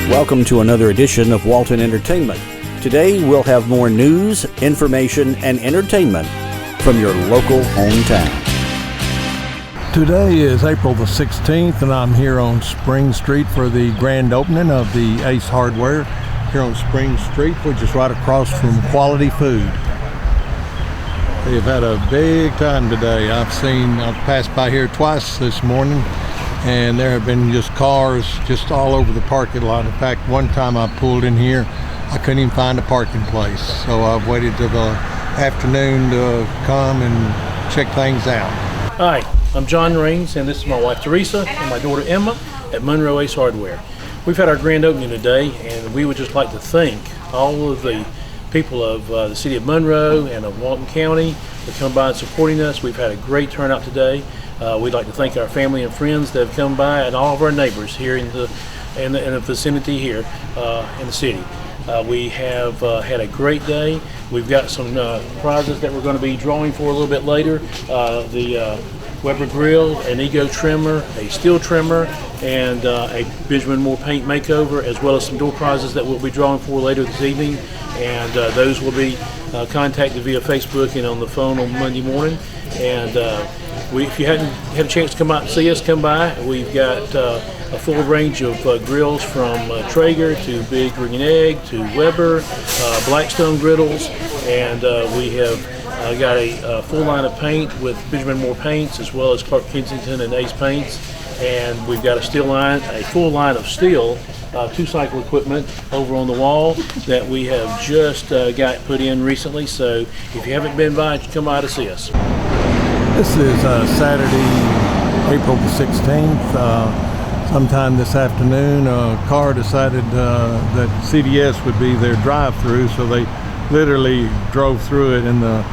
Welcome to another edition of Walton Entertainment. Today we'll have more news, information, and entertainment from your local hometown. Today is April the 16th, and I'm here on Spring Street for the grand opening of the Ace Hardware here on Spring Street, which is right across from Quality Food. They've had a big time today. I've passed by here twice this morning, and there have been just cars just all over the parking lot. In fact, one time I pulled in here, I couldn't even find a parking place. So I've waited till the afternoon to come and check things out. Hi, I'm John Raines, and this is my wife Teresa and my daughter Emma at Monroe Ace Hardware. We've had our grand opening today, and we would just like to thank all of the people of the city of Monroe and of Walton County for coming by and supporting us. We've had a great turnout today. We'd like to thank our family and friends that have come by, and all of our neighbors here in the vicinity here in the city. We have had a great day. We've got some prizes that we're going to be drawing for a little bit later. The Weber grill, an Ego trimmer, a steel trimmer, and a Benjamin Moore paint makeover, as well as some door prizes that we'll be drawing for later this evening. And those will be contacted via Facebook and on the phone on Monday morning. And if you hadn't had a chance to come out and see us, come by. We've got a full range of grills from Traeger to Big Ring and Egg to Weber, Blackstone griddles, and we have got a full line of paint with Benjamin Moore paints, as well as Clark Kensington and Ace paints. And we've got a full line of steel two-cycle equipment over on the wall that we have just got put in recently. So if you haven't been by, come by to see us. This is Saturday, April the 16th. Sometime this afternoon, a car decided that CVS would be their drive-through, so they literally drove through it, and the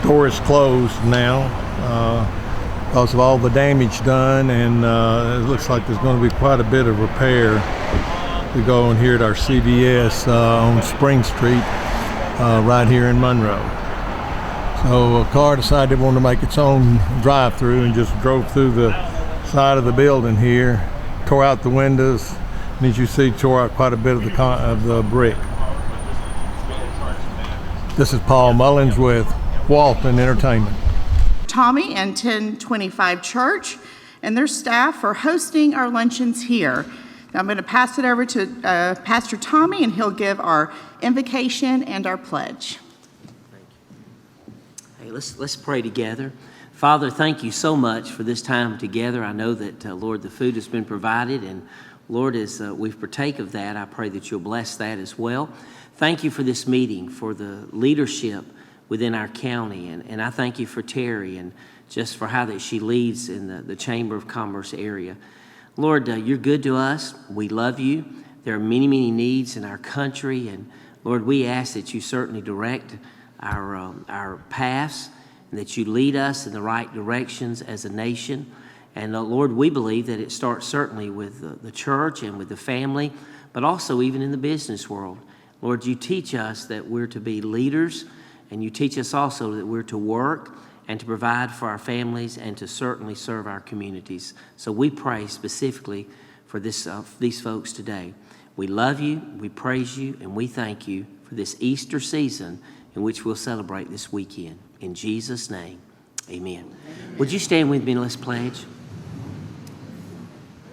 store is closed now because of all the damage done, and it looks like there's going to be quite a bit of repair. We go on here at our CVS on Spring Street right here in Monroe. So a car decided it wanted to make its own drive-through and just drove through the side of the building here, tore out the windows, and as you see, tore out quite a bit of the brick. This is Paul Mullins with Walton Entertainment. Tommy and 1025 Church and their staff for hosting our luncheons here. Now I'm going to pass it over to Pastor Tommy, and he'll give our invocation and our pledge. Hey, let's pray together. Father, thank you so much for this time together. I know that, Lord, the food has been provided, and Lord, as we partake of that, I pray that you'll bless that as well. Thank you for this meeting, for the leadership within our county, and I thank you for Terry and just for how that she leads in the Chamber of Commerce area. Lord, you're good to us. We love you. There are many, many needs in our country, and Lord, we ask that you certainly direct our paths, and that you lead us in the right directions as a nation. And Lord, we believe that it starts certainly with the church and with the family, but also even in the business world. Lord, you teach us that we're to be leaders, and you teach us also that we're to work and to provide for our families and to certainly serve our communities. So we pray specifically for these folks today. We love you, we praise you, and we thank you for this Easter season in which we'll celebrate this weekend. In Jesus' name, amen. Would you stand with me and let's pledge?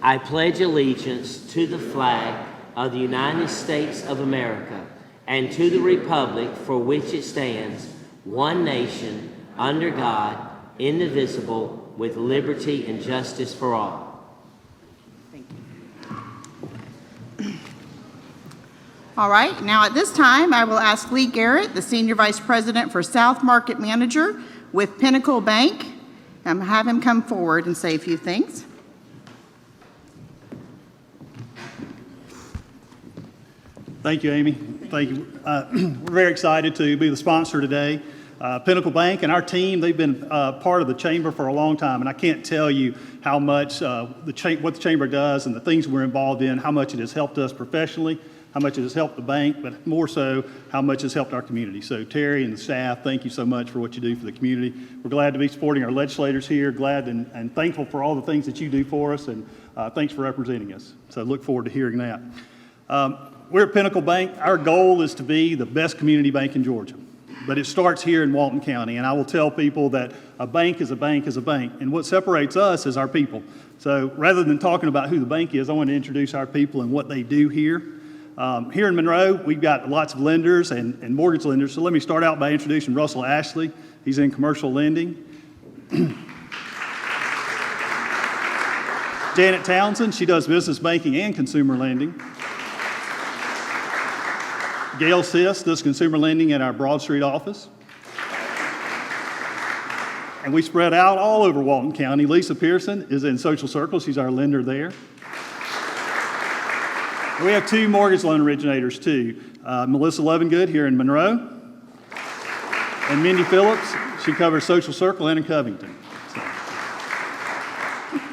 I pledge allegiance to the flag of the United States of America and to the republic for which it stands, one nation, under God, indivisible, with liberty and justice for all. Thank you. All right, now at this time, I will ask Lee Garrett, the Senior Vice President for South Market Manager with Pinnacle Bank, and have him come forward and say a few things. Thank you, Amy. Thank you. We're very excited to be the sponsor today. Pinnacle Bank and our team, they've been part of the Chamber for a long time, and I can't tell you how much what the Chamber does and the things we're involved in, how much it has helped us professionally, how much it has helped the bank, but more so, how much has helped our community. So Terry and the staff, thank you so much for what you do for the community. We're glad to be supporting our legislators here, glad and thankful for all the things that you do for us, and thanks for representing us. So look forward to hearing that. We're at Pinnacle Bank. Our goal is to be the best community bank in Georgia. But it starts here in Walton County, and I will tell people that a bank is a bank is a bank, and what separates us is our people. So rather than talking about who the bank is, I want to introduce our people and what they do here. Here in Monroe, we've got lots of lenders and mortgage lenders, so let me start out by introducing Russell Ashley. He's in commercial lending. Janet Townsend, she does business banking and consumer lending. Gail Sis does consumer lending at our Broad Street office. And we spread out all over Walton County. Lisa Pearson is in Social Circle. She's our lender there. We have 2 mortgage loan originators too. Melissa Lovingood here in Monroe. And Mindy Phillips, she covers Social Circle and in Covington.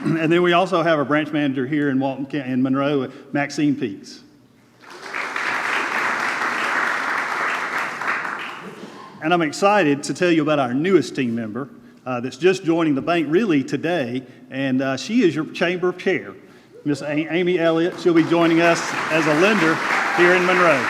And then we also have a branch manager here in in Monroe, Maxine Peaks. And I'm excited to tell you about our newest team member that's just joining the bank really today, and she is your chamber chair, Miss Amy Elliott. She'll be joining us as a lender here in Monroe.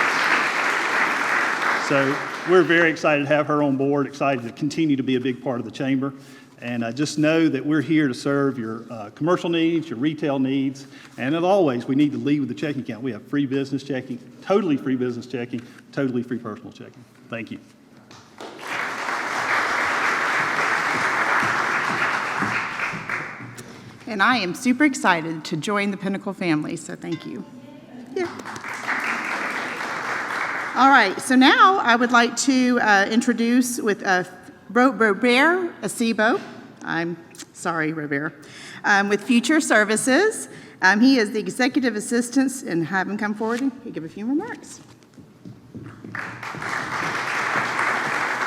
So we're very excited to have her on board, excited to continue to be a big part of the chamber. And just know that we're here to serve your commercial needs, your retail needs, and as always, we need to lead with the checking account. We have free business checking, totally free business checking, totally free personal checking. Thank you. And I am super excited to join the Pinnacle family, so thank you. Yeah. All right, so now I would like to introduce with Robert Acebo. I'm sorry, Robert. With Future Services. He is the executive assistant, and have him come forward and give a few remarks.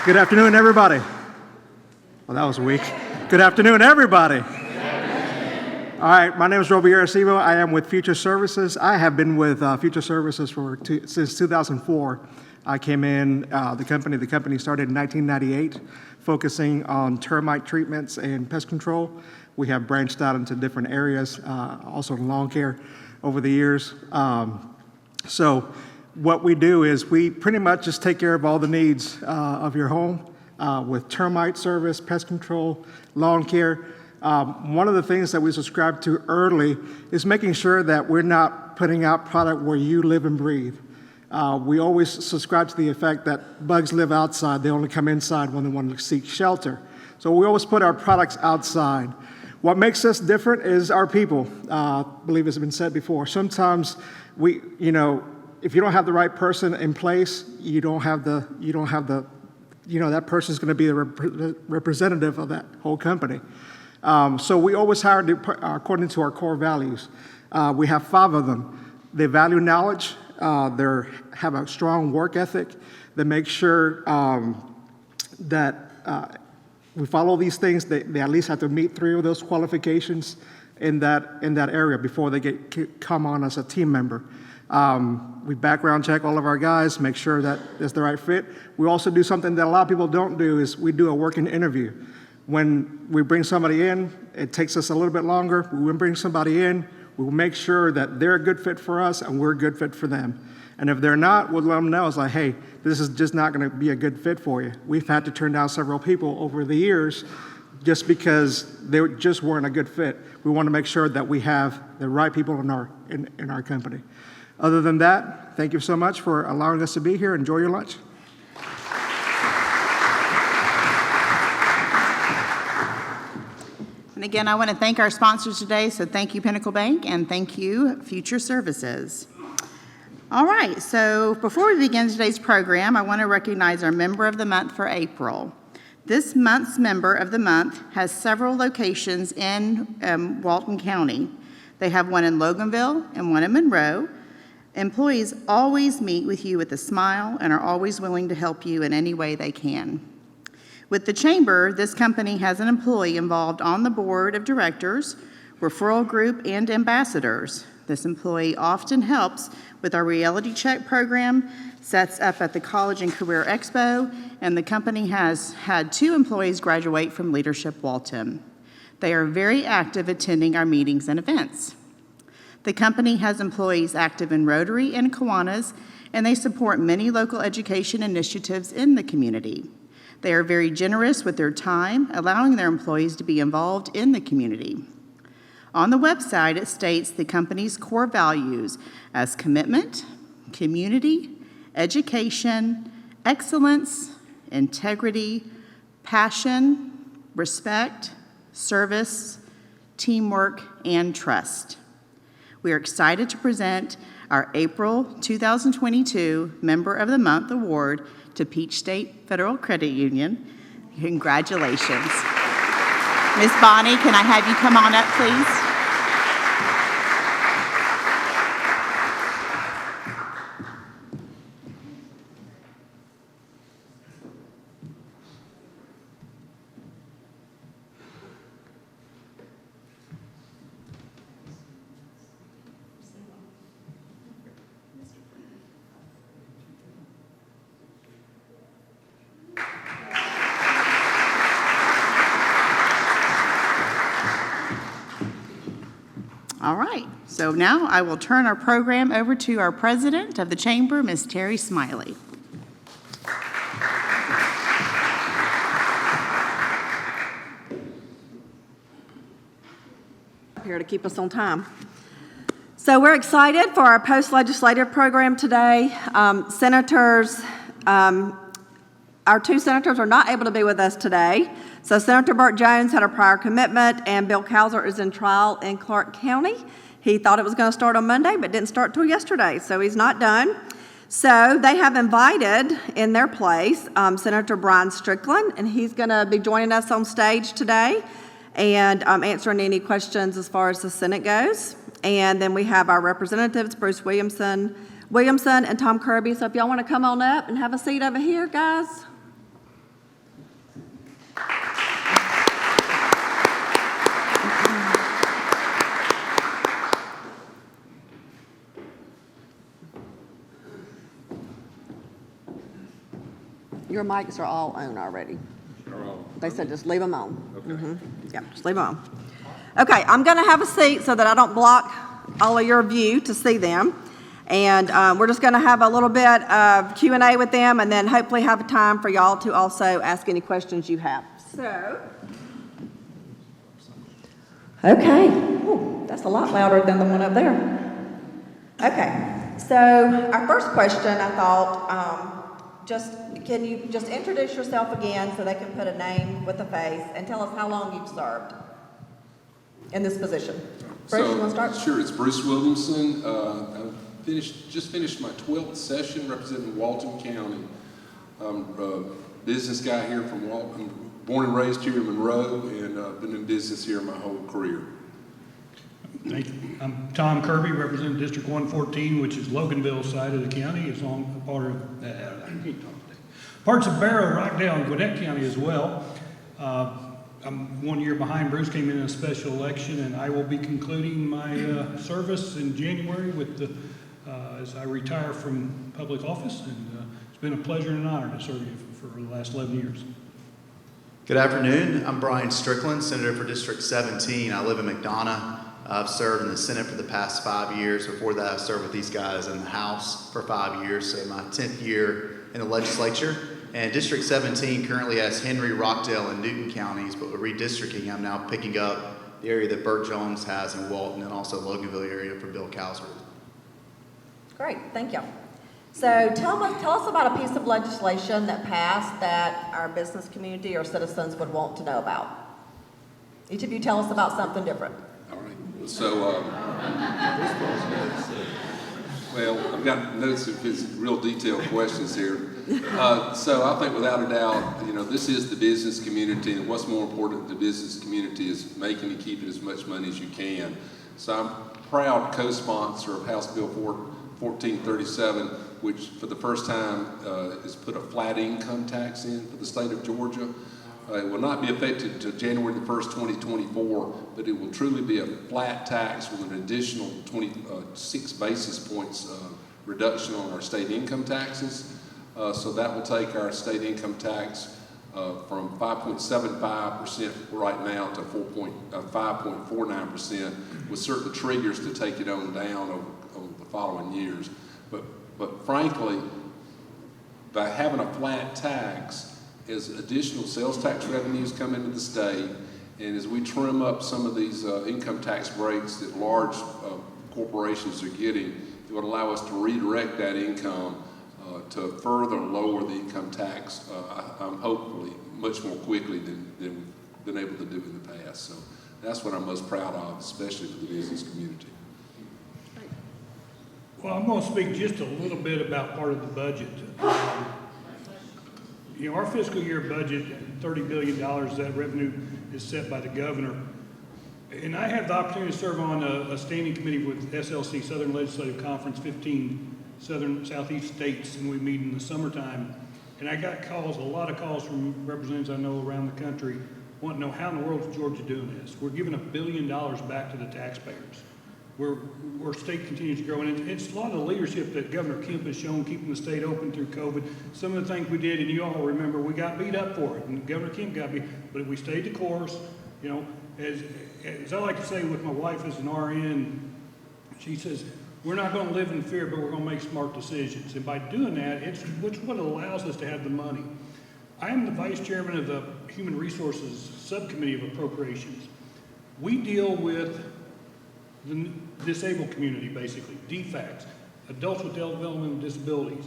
Good afternoon, everybody. Well, that was weak. Good afternoon, everybody. All right, my name is Robert Acebo. I am with Future Services. I have been with Future Services since 2004. I came in the company started in 1998, focusing on termite treatments and pest control. We have branched out into different areas, also in lawn care over the years. So what we do is we pretty much just take care of all the needs of your home with termite service, pest control, lawn care. One of the things that we subscribe to early is making sure that we're not putting out product where you live and breathe. We always subscribe to the effect that bugs live outside. They only come inside when they want to seek shelter. So we always put our products outside. What makes us different is our people. I believe it's been said before. Sometimes if you don't have the right person in place, that person's going to be the representative of that whole company. So we always hire according to our core values. We have 5 of them. They value knowledge. They have a strong work ethic. They make sure that we follow these things. They at least have to meet 3 of those qualifications in that area before they come on as a team member. We background check all of our guys, make sure that it's the right fit. We also do something that a lot of people don't do is we do a working interview. When we bring somebody in, it takes us a little bit longer. When we bring somebody in, we will make sure that they're a good fit for us and we're a good fit for them. And if they're not, we'll let them know. It's like, hey, this is just not going to be a good fit for you. We've had to turn down several people over the years just because they just weren't a good fit. We want to make sure that we have the right people in our company. Other than that, thank you so much for allowing us to be here. Enjoy your lunch. And again, I want to thank our sponsors today. So thank you, Pinnacle Bank, and thank you, Future Services. All right, so before we begin today's program, I want to recognize our Member of the Month for April. This month's Member of the Month has several locations in Walton County. They have one in Loganville and one in Monroe. Employees always meet with you with a smile and are always willing to help you in any way they can. With the Chamber, this company has an employee involved on the board of directors, referral group, and ambassadors. This employee often helps with our reality check program, sets up at the College and Career Expo, and the company has had 2 employees graduate from Leadership Walton. They are very active attending our meetings and events. The company has employees active in Rotary and Kiwanis, and they support many local education initiatives in the community. They are very generous with their time, allowing their employees to be involved in the community. On the website, it states the company's core values as commitment, community, education, excellence, integrity, passion, respect, service, teamwork, and trust. We are excited to present our April 2022 Member of the Month Award to Peach State Federal Credit Union. Congratulations. Ms. Bonnie, can I have you come on up, please? All right, so now I will turn our program over to our president of the chamber, Ms. Terry Smiley. Here to keep us on time. So we're excited for our post-legislative program today. Our two senators are not able to be with us today. So Senator Burt Jones had a prior commitment, and Bill Cowser is in trial in Clark County. He thought it was going to start on Monday, but didn't start till yesterday, so he's not done. So they have invited in their place Senator Brian Strickland, and he's going to be joining us on stage today and answering any questions as far as the Senate goes. And then we have our representatives, Bruce Williamson and Tom Kirby. So if y'all want to come on up and have a seat over here, guys. Your mics are all on already. They said just leave them on. Okay. Yeah, just leave them on. Okay, I'm going to have a seat so that I don't block all of your view to see them. And we're just going to have a little bit of Q&A with them, and then hopefully have a time for y'all to also ask any questions you have. So, okay. Ooh, that's a lot louder than the one up there. Okay, so our first question, I thought, can you just introduce yourself again so they can put a name with a face and tell us how long you've served in this position? Bruce, you want to start? Sure, it's Bruce Williamson. Just finished my 12th session representing Walton County. I'm a business guy here from Walton. I'm born and raised here in Monroe, and I've been in business here my whole career. Thank you. I'm Tom Kirby, representing District 114, which is Loganville side of the county. It's on a part of parts of Barrow, Rockdale, and Gwinnett County as well. I'm 1 year behind. Bruce came in a special election, and I will be concluding my service in January with as I retire from public office. And it's been a pleasure and an honor to serve you for the last 11 years. Good afternoon. I'm Brian Strickland, Senator for District 17. I live in McDonough. I've served in the Senate for the past 5 years. Before that, I served with these guys in the House for 5 years, so my 10th year in the legislature. And District 17 currently has Henry, Rockdale, and Newton counties, but with redistricting, I'm now picking up the area that Burt Jones has in Walton and also Loganville area for Bill Cowser. Great, thank you. So tell us about a piece of legislation that passed that our business community or citizens would want to know about. Each of you tell us about something different. All right. So, well, I've got notes of his real detailed questions here. So I think without a doubt, this is the business community, and what's more important to the business community is making and keeping as much money as you can. So I'm proud co-sponsor of House Bill 1437, which for the first time has put a flat income tax in for the state of Georgia. It will not be effective until January the 1st, 2024, but it will truly be a flat tax with an additional 26 basis points reduction on our state income taxes. So that will take our state income tax from 5.75% right now to 5.49%, with certain triggers to take it on down over the following years. But frankly, by having a flat tax, as additional sales tax revenues come into the state, and as we trim up some of these income tax breaks that large corporations are getting, it would allow us to redirect that income to further lower the income tax, hopefully much more quickly than we've been able to do in the past. So that's what I'm most proud of, especially for the business community. Well, I'm going to speak just a little bit about part of the budget. You know, our fiscal year budget, $30 billion, that revenue is set by the governor. And I had the opportunity to serve on a standing committee with SLC, Southern Legislative Conference, 15 southeast states, and we meet in the summertime. And I got calls, a lot of calls from representatives I know around the country wanting to know how in the world is Georgia doing this. We're giving $1 billion back to the taxpayers. Our state continues to grow, and it's a lot of the leadership that Governor Kemp has shown keeping the state open through COVID. Some of the things we did, and you all remember, we got beat up for it, and Governor Kemp got beat, but we stayed the course. You know, as I like to say with my wife as an RN, she says, we're not going to live in fear, but we're going to make smart decisions. And by doing that, it's what allows us to have the money. I am the vice chairman of the Human Resources Subcommittee of Appropriations. We deal with the disabled community, basically, DFACs, adults with developmental disabilities,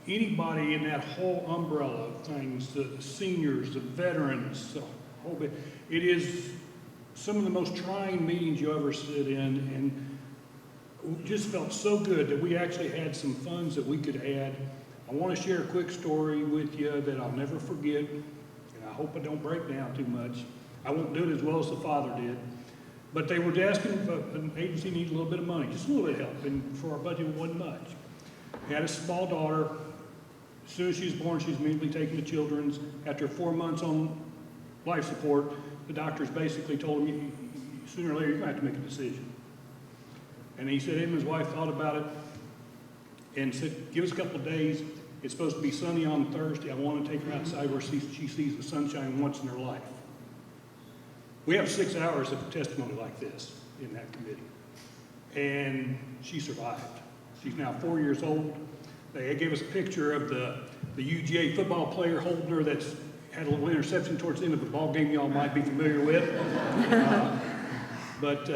anybody in that whole umbrella of things, the seniors, the veterans, the whole bit. It is some of the most trying meetings you ever sit in, and we just felt so good that we actually had some funds that we could add. I want to share a quick story with you that I'll never forget, and I hope I don't break down too much. I won't do it as well as the father did. But they were asking if an agency needed a little bit of money, just a little bit of help, and for our budget, it wasn't much. We had a small daughter. As soon as she was born, she was immediately taken to Children's. After 4 months on life support, the doctors basically told him, sooner or later, you're going to have to make a decision. And he said him and his wife thought about it and said, give us a couple of days. It's supposed to be sunny on Thursday. I want to take her outside where she sees the sunshine once in her life. We have 6 hours of testimony like this in that committee. And she survived. She's now 4 years old. They gave us a picture of the UGA football player holding her that's had a little interception towards the end of a ball game y'all might be familiar with. But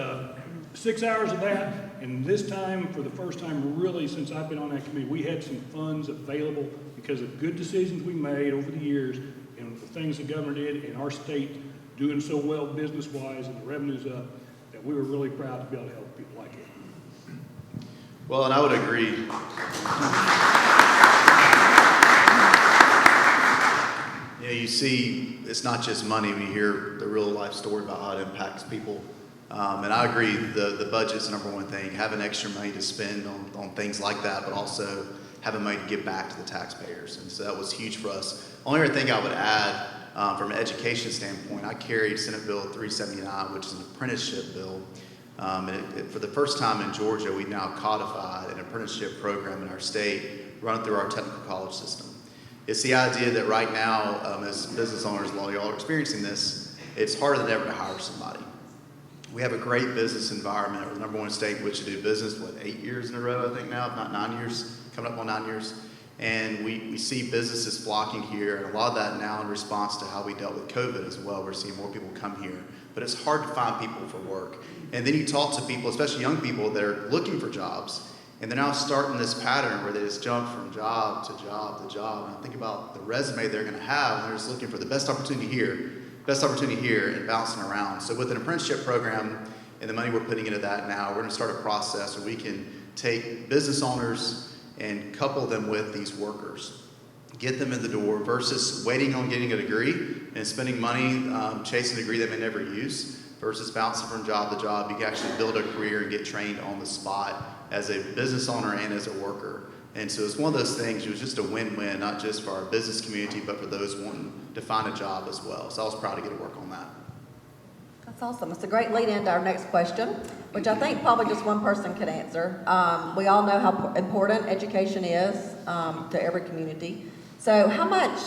6 hours of that, and this time, for the first time really since I've been on that committee, we had some funds available because of good decisions we made over the years and the things the governor did in our state doing so well business-wise and the revenue's up, that we were really proud to be able to help people like it. Well, and I would agree. You know, you see, it's not just money when you hear the real life story about how it impacts people. And I agree, the budget's the number one thing. Having extra money to spend on things like that, but also having money to give back to the taxpayers. And so that was huge for us. Only other thing I would add, from an education standpoint, I carried Senate Bill 379, which is an apprenticeship bill. For the first time in Georgia, we've now codified an apprenticeship program in our state, run through our technical college system. It's the idea that right now, as business owners, a lot of y'all are experiencing this, it's harder than ever to hire somebody. We have a great business environment. We're the number one state in which to do business, 8 years in a row, I think now, if not 9 years, coming up on 9 years. And we see businesses flocking here, and a lot of that now in response to how we dealt with COVID as well. We're seeing more people come here. But it's hard to find people for work. And then you talk to people, especially young people, that are looking for jobs, and they're now starting this pattern where they just jump from job to job to job. And I think about the resume they're going to have, and they're just looking for the best opportunity here, and bouncing around. So with an apprenticeship program and the money we're putting into that now, we're going to start a process where we can take business owners and couple them with these workers, get them in the door versus waiting on getting a degree and spending money chasing a degree they may never use versus bouncing from job to job. You can actually build a career and get trained on the spot as a business owner and as a worker. And so it's one of those things, it was just a win-win, not just for our business community, but for those wanting to find a job as well. So I was proud to get to work on that. That's awesome. It's a great lead into our next question, which I think probably just one person could answer. We all know how important education is to every community. So how much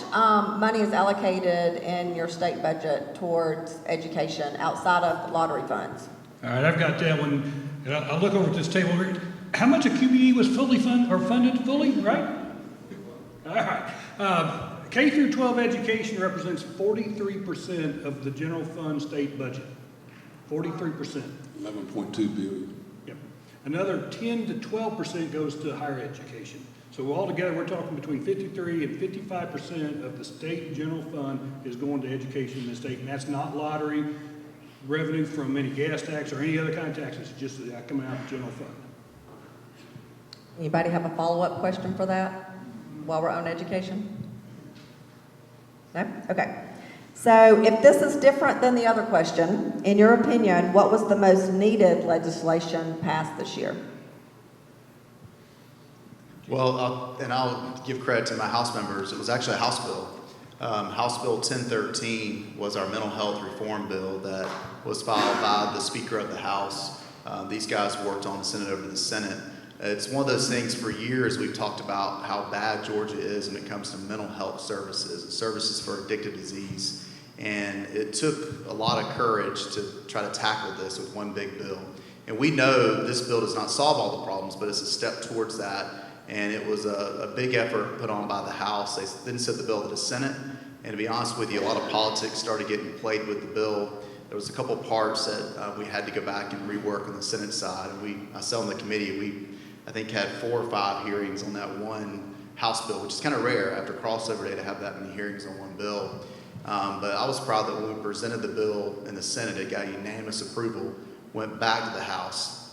money is allocated in your state budget towards education outside of lottery funds? All right, I've got that one. And I'll look over at this table. How much of QBE was fully funded fully, right? All right. K through 12 education represents 43% of the general fund state budget. 43%. 11.2 billion. Yep. Another 10 to 12% goes to higher education. So altogether, we're talking between 53 and 55% of the state general fund is going to education in the state, and that's not lottery revenue from any gas tax or any other kind of taxes, it's just coming out of the general fund. Anybody have a follow-up question for that while we're on education? No? Okay. So if this is different than the other question, in your opinion, what was the most needed legislation passed this year? Well, I'll give credit to my House members. It was actually a House bill. House Bill 1013 was our mental health reform bill that was filed by the Speaker of the House. These guys worked on the Senate over to the Senate. It's one of those things for years we've talked about how bad Georgia is when it comes to mental health services, services for addictive disease. And it took a lot of courage to try to tackle this with one big bill. And we know this bill does not solve all the problems, but it's a step towards that. And it was a big effort put on by the House. They then sent the bill to the Senate. And to be honest with you, a lot of politics started getting played with the bill. There was a couple parts that we had to go back and rework on the Senate side. And I sat on the committee, I think had 4 or 5 hearings on that one House bill, which is kind of rare after crossover day to have that many hearings on one bill. But I was proud that when we presented the bill in the Senate, it got unanimous approval, went back to the House,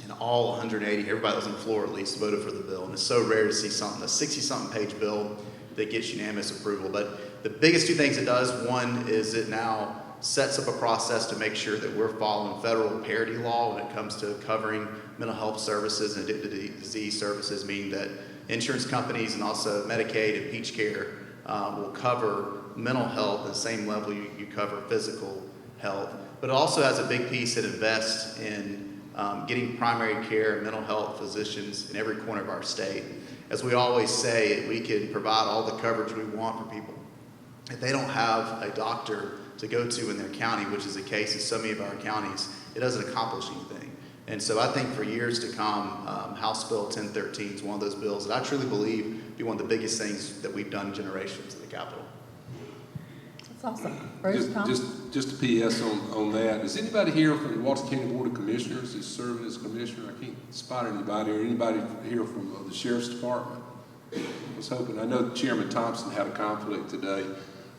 and all 180, everybody that was on the floor at least, voted for the bill. And it's so rare to see something, a 60-something page bill that gets unanimous approval. But the biggest 2 things it does, one is it now sets up a process to make sure that we're following federal parity law when it comes to covering mental health services and addictive disease services, meaning that insurance companies and also Medicaid and Peach Care will cover mental health at the same level you cover physical health. But it also has a big piece that invests in getting primary care and mental health physicians in every corner of our state. As we always say, we can provide all the coverage we want for people. If they don't have a doctor to go to in their county, which is the case in so many of our counties, it doesn't accomplish anything. And so I think for years to come, House Bill 1013 is one of those bills that I truly believe will be one of the biggest things that we've done in generations at the Capitol. That's awesome. Bruce, Tom? Just a PS on that. Is anybody here from the Walton County Board of Commissioners who's serving as commissioner? I can't spot anybody, or anybody here from the Sheriff's Department. I was hoping. I know Chairman Thompson had a conflict today,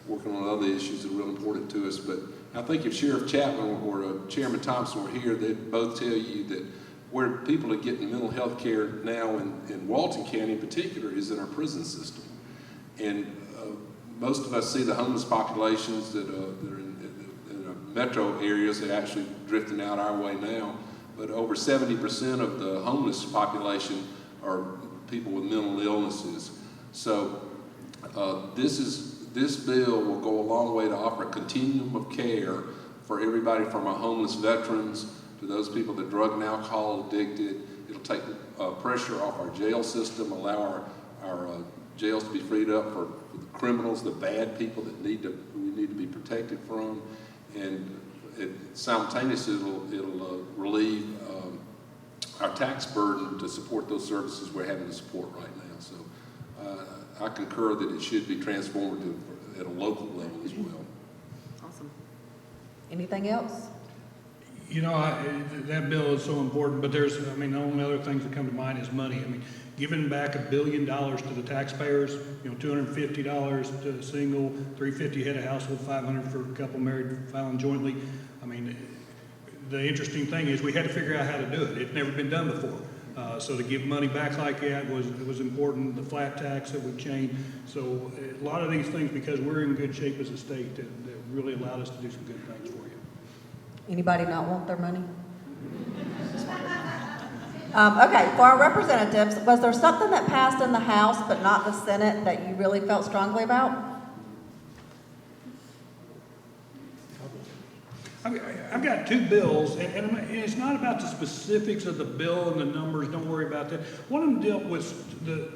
working on other issues that are real important to us, but I think if Sheriff Chapman or Chairman Thompson were here, they'd both tell you that where people are getting mental health care now in Walton County in particular is in our prison system. And most of us see the homeless populations that are in metro areas. They're actually drifting out our way now, but over 70% of the homeless population are people with mental illnesses. So this bill will go a long way to offer a continuum of care for everybody from our homeless veterans to those people that are drug and alcohol addicted. It'll take pressure off our jail system, allow our jails to be freed up for the criminals, the bad people that we need to be protected from, and simultaneously it'll relieve our tax burden to support those services we're having to support right now. So I concur that it should be transformative at a local level as well. Awesome. Anything else? You know, that bill is so important, but the only other things that come to mind is money. Giving back $1 billion to the taxpayers, $250 to a single, $350 head of household, $500 for a couple married filing jointly. The interesting thing is we had to figure out how to do it. It's never been done before. So to give money back like that was important. The flat tax that we changed. So a lot of these things, because we're in good shape as a state, that really allowed us to do some good things for you. Anybody not want their money? Okay, for our representatives, was there something that passed in the House but not the Senate that you really felt strongly about? I've got two bills, and it's not about the specifics of the bill and the numbers, don't worry about that. One of them dealt with the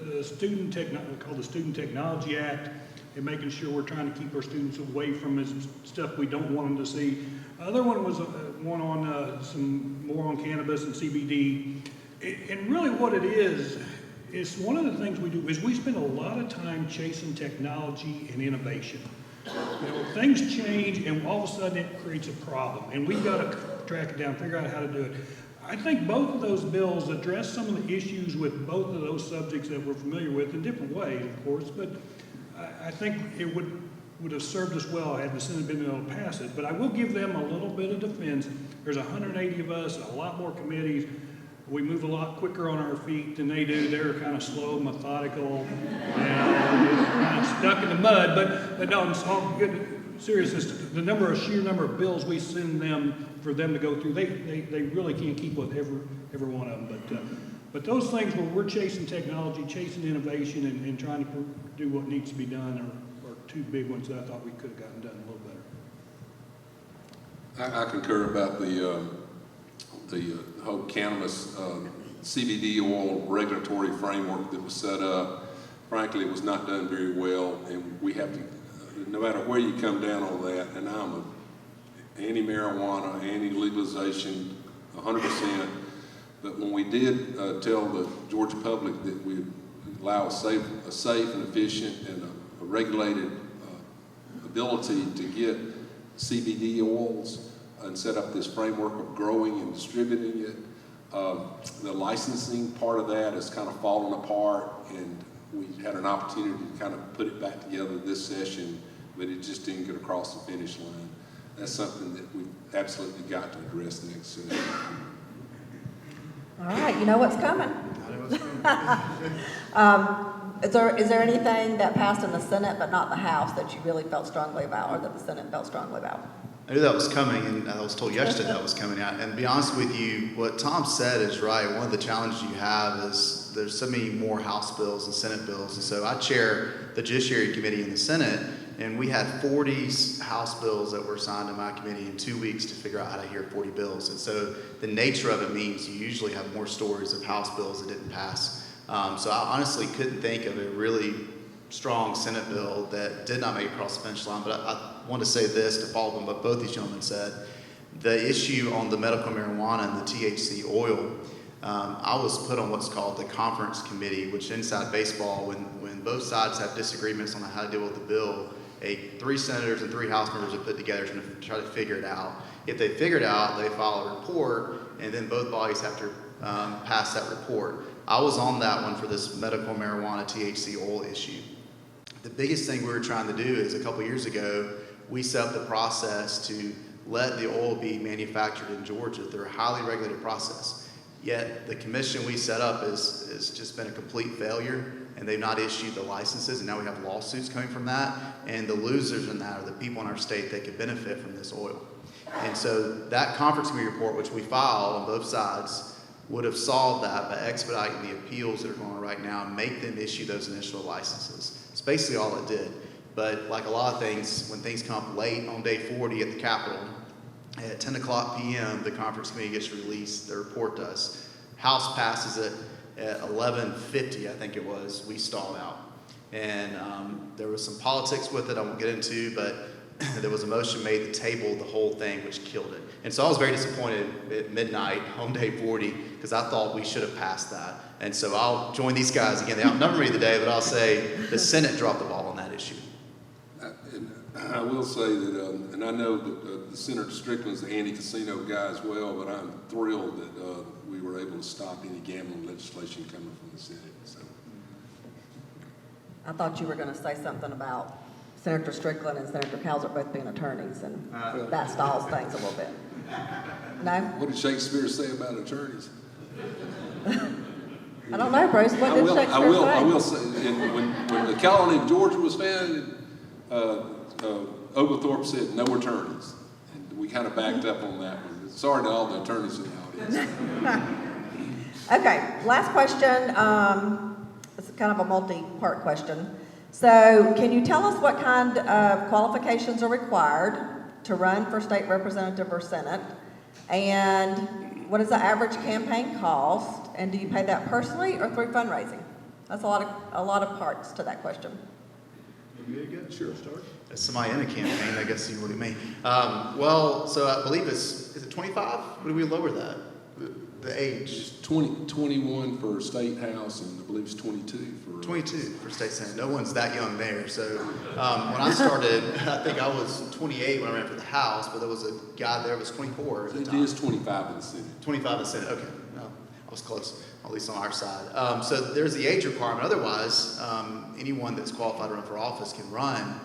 called the Student Technology Act, and making sure we're trying to keep our students away from this stuff we don't want them to see. The other one was one on some more on cannabis and CBD. And really what it is one of the things we do is we spend a lot of time chasing technology and innovation. You know, things change and all of a sudden it creates a problem, and we've got to track it down, figure out how to do it. I think both of those bills address some of the issues with both of those subjects that we're familiar with in different ways, of course, but I think it would have served us well had the Senate been able to pass it. But I will give them a little bit of defense. There's 180 of us, a lot more committees. We move a lot quicker on our feet than they do. They're kind of slow, methodical, kind of stuck in the mud. But no, it's all good. Seriously, the sheer number of bills we send them for them to go through, they really can't keep with every one of them. But those things where we're chasing technology, chasing innovation, and trying to do what needs to be done are two big ones that I thought we could have gotten done a little better. I concur about the whole cannabis CBD oil regulatory framework that was set up. Frankly, it was not done very well, and we have to, no matter where you come down on that, and I'm anti-marijuana, anti-legalization, 100%. But when we did tell the Georgia public that we'd allow a safe and efficient and a regulated ability to get CBD oils and set up this framework of growing and distributing it, the licensing part of that has kind of fallen apart, and we had an opportunity to kind of put it back together this session, but it just didn't get across the finish line. That's something that we've absolutely got to address next session. All right, you know what's coming. Is there anything that passed in the Senate but not the House that you really felt strongly about, or that the Senate felt strongly about? I knew that was coming, and I was told yesterday that was coming out. And to be honest with you, what Tom said is right. One of the challenges you have is there's so many more House bills and Senate bills. And so I chair the Judiciary Committee in the Senate, and we had 40 House bills that were signed in my committee in 2 weeks to figure out how to hear 40 bills. And so the nature of it means you usually have more stories of House bills that didn't pass. So I honestly couldn't think of a really strong Senate bill that did not make it across the finish line. But I want to say this to follow on what both these gentlemen said. The issue on the medical marijuana and the THC oil, I was put on what's called the conference committee, which inside baseball, when both sides have disagreements on how to deal with the bill, 3 senators and 3 House members are put together to try to figure it out. If they figure it out, they file a report, and then both bodies have to pass that report. I was on that one for this medical marijuana THC oil issue. The biggest thing we were trying to do is a couple years ago, we set up the process to let the oil be manufactured in Georgia through a highly regulated process. Yet the commission we set up has just been a complete failure, and they've not issued the licenses, and now we have lawsuits coming from that, and the losers in that are the people in our state that could benefit from this oil. And so that conference committee report, which we filed on both sides, would have solved that by expediting the appeals that are going on right now and make them issue those initial licenses. It's basically all it did. But like a lot of things, when things come up late on day 40 at the Capitol, at 10 o'clock p.m., the conference committee gets released, the report does. House passes it at 11:50, I think it was, we stalled out. And there was some politics with it I won't get into, but there was a motion made to table the whole thing, which killed it. And so I was very disappointed at midnight on day 40, because I thought we should have passed that. And so I'll join these guys again. They outnumber me today, but I'll say the Senate dropped the ball on that issue. I will say that, and I know that the Senator Strickland's the anti-casino guy as well, but I'm thrilled that we were able to stop any gambling legislation coming from the Senate. So. I thought you were going to say something about Senator Strickland and Senator Calvert both being attorneys, and that stalls things a little bit. No? What did Shakespeare say about attorneys? I don't know, Bruce. What did Shakespeare say? I will say, when the colony of Georgia was founded, Oglethorpe said no attorneys. And we kind of backed up on that one. Sorry to all the attorneys in the audience. Okay, last question. It's kind of a multi-part question. So can you tell us what kind of qualifications are required to run for state representative or senate? And what is the average campaign cost? And do you pay that personally or through fundraising? That's a lot of parts to that question. Sure, start. As somebody in a campaign, I guess you look at me. Well, so I believe is it 25? What do we lower that? The age? It's 21 for state house, and I believe it's 22 for 22 for state senate. No one's that young there. So when I started, I think I was 28 when I ran for the house, but there was a guy there who was 24 at the time. It is 25 in the Senate. 25 in the Senate. Okay, no, I was close, at least on our side. So there's the age requirement. Otherwise, anyone that's qualified to run for office can run.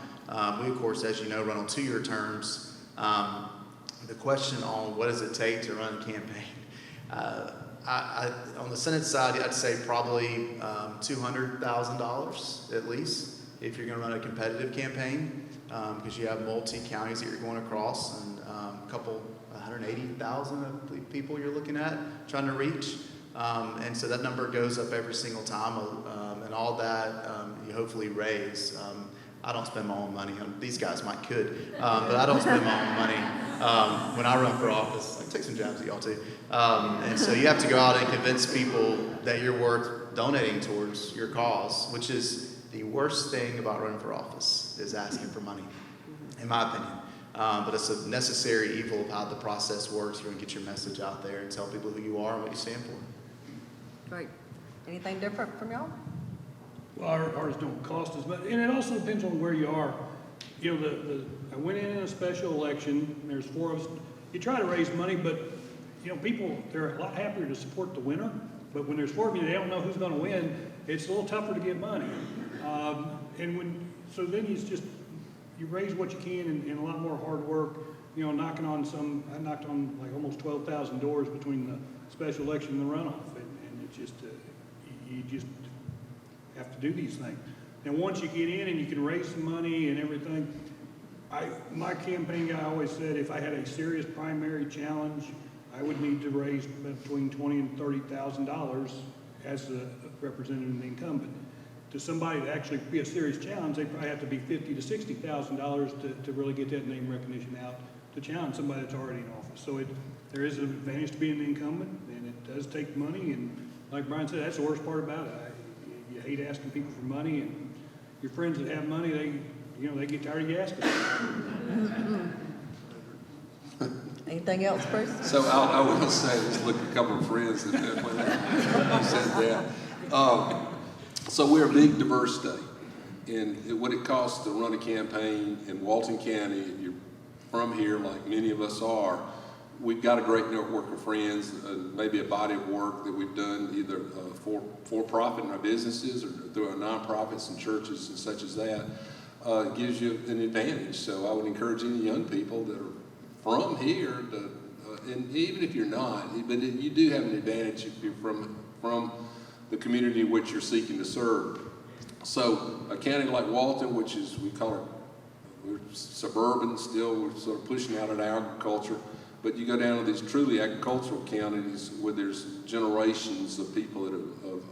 We, of course, as you know, run on 2-year terms. The question on what does it take to run a campaign? On the Senate side, I'd say probably $200,000 at least if you're going to run a competitive campaign, because you have multi-counties that you're going across, and a couple 180,000 people you're looking at trying to reach. And so that number goes up every single time, and all that you hopefully raise. I don't spend my own money. These guys might could, but I don't spend my own money when I run for office. I take some jabs at y'all too. And so you have to go out and convince people that you're worth donating towards your cause, which is the worst thing about running for office, is asking for money, in my opinion. But it's a necessary evil of how the process works. You're going to get your message out there and tell people who you are and what you stand for. Great. Anything different from y'all? Well, ours don't cost as much, and it also depends on where you are. You know, I went in a special election, and there's 4 of us. You try to raise money, but, you know, people, they're a lot happier to support the winner, but when there's 4 of you, they don't know who's going to win, it's a little tougher to get money. So then you raise what you can and a lot more hard work, you know, I knocked on like almost 12,000 doors between the special election and the runoff, and it's just, you just have to do these things. And once you get in and you can raise some money and everything, my campaign guy always said if I had a serious primary challenge, I would need to raise between $20,000 and $30,000 as a representative of the incumbent. To somebody to actually be a serious challenge, they probably have to be $50,000 to $60,000 to really get that name recognition out to challenge somebody that's already in office. So there is an advantage to being the incumbent, and it does take money. And like Brian said, that's the worst part about it. You hate asking people for money, and your friends that have money, they get tired of you asking. Anything else, Bruce? So I will say, let's look at a couple of friends that said that. So we're a big, diverse state. And what it costs to run a campaign in Walton County, if you're from here, like many of us are, we've got a great network of friends, maybe a body of work that we've done either for profit in our businesses or through our nonprofits and churches and such as that. It gives you an advantage. So I would encourage any young people that are from here, and even if you're not, but you do have an advantage if you're from the community which you're seeking to serve. So a county like Walton, which is, we call it, we're suburban still, we're sort of pushing out at agriculture, but you go down to these truly agricultural counties where there's generations of people of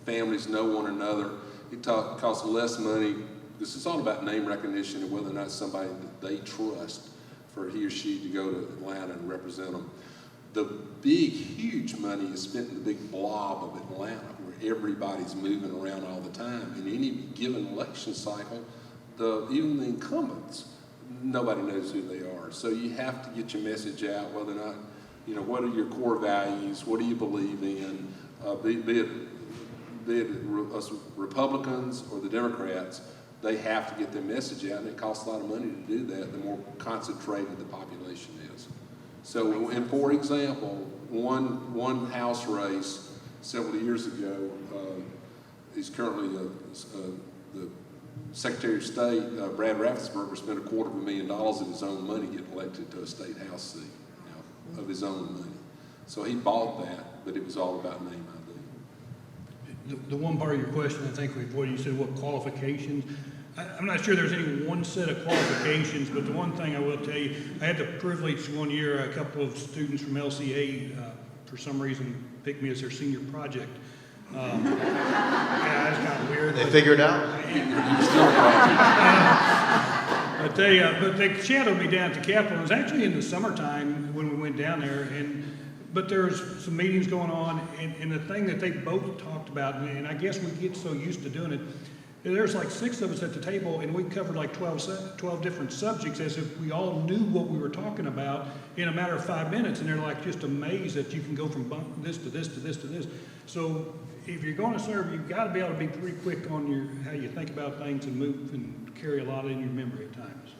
families know one another. It costs less money. This is all about name recognition and whether or not somebody that they trust for he or she to go to Atlanta and represent them. The big, huge money is spent in the big blob of Atlanta, where everybody's moving around all the time. In any given election cycle, even the incumbents, nobody knows who they are. So you have to get your message out, whether or not, what are your core values, what do you believe in, be it us Republicans or the Democrats, they have to get their message out, and it costs a lot of money to do that, the more concentrated the population is. So, and for example, one House race several years ago, he's currently the Secretary of State, Brad Raffensperger, spent $250,000 of his own money getting elected to a state House seat, of his own money. So he bought that, but it was all about name ID. The one part of your question, I think, what you said, what qualifications? I'm not sure there's any one set of qualifications, but the one thing I will tell you, I had the privilege one year, a couple of students from LCA, for some reason, picked me as their senior project. Yeah, that's kind of weird. They figured it out? But they shadowed me down at the Capitol. It was actually in the summertime when we went down there, but there was some meetings going on, and the thing that they both talked about, and I guess we get so used to doing it, there's like 6 of us at the table, and we covered like 12 different subjects as if we all knew what we were talking about in a matter of 5 minutes, and they're like just amazed that you can go from this to this to this to this. So if you're going to serve, you've got to be able to be pretty quick on how you think about things and move and carry a lot in your memory at times.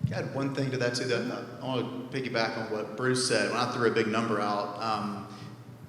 I had one thing to that too, that I want to piggyback on what Bruce said. When I threw a big number out,